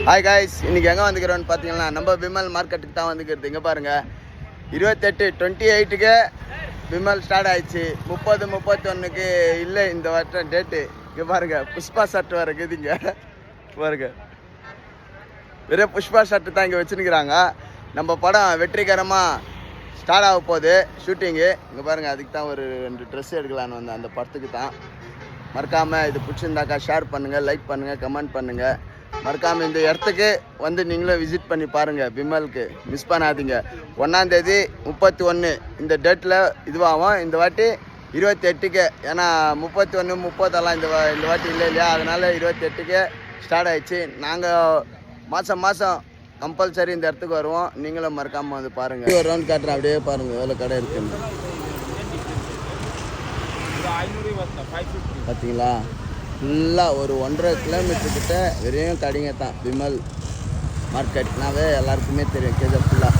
Hi guys, இன்றைக்கி எங்கே வந்துக்கிறோன்னு பார்த்தீங்கன்னா நம்ம விமல் மார்க்கெட்டுக்கு தான் வந்துக்கிறது. இங்கே பாருங்கள், 28 விமல் ஸ்டார்ட் ஆயிடுச்சு. 30-31 இல்லை இந்த வருஷம் டேட்டு. இங்கே பாருங்கள், புஷ்பா ஷர்ட் வர இருக்குதுங்க பாருங்க. வெறும் புஷ்பா ஷர்ட்டு தான் இங்கே வச்சுருக்கிறாங்க. நம்ம படம் வெற்றிகரமாக ஸ்டார்ட் ஆக போகுது ஷூட்டிங்கு. இங்கே பாருங்கள், அதுக்கு தான் ஒரு 2 ட்ரெஸ் எடுக்கலான்னு வந்தேன், அந்த படத்துக்கு தான். மறக்காமல் இது பிடிச்சிருந்தாக்கா ஷேர் பண்ணுங்கள், லைக் பண்ணுங்கள், கமெண்ட் பண்ணுங்கள். மறக்காமல் இந்த இடத்துக்கு வந்து நீங்களும் விசிட் பண்ணி பாருங்கள். விமலுக்கு மிஸ் பண்ணாதீங்க. 1ஆம் தேதி 31 இந்த டேட்டில் இதுவாகும். இந்த வாட்டி 28க்கு, ஏன்னா 31, 30 இந்த வாட்டி இல்லை இல்லையா, அதனால் 28க்கு ஸ்டார்ட் ஆகிடுச்சு. நாங்கள் மாதம் கம்பல்சரி இந்த இடத்துக்கு வருவோம். நீங்களும் மறக்காமல் வந்து பாருங்கள். ஒரு ரவுண்ட் காட்டுறேன், அப்படியே பாருங்கள் எவ்வளோ கடை இருக்குன்னு. பார்த்தீங்களா, ஃபுல்லாக ஒரு 1.5 கிலோமீட்டர் கிட்ட வெறும் கடைங்க தான். விமல் மார்க்கெட்னாவே எல்லாருக்குமே தெரியும், கேஜா ஃபுல்லாக.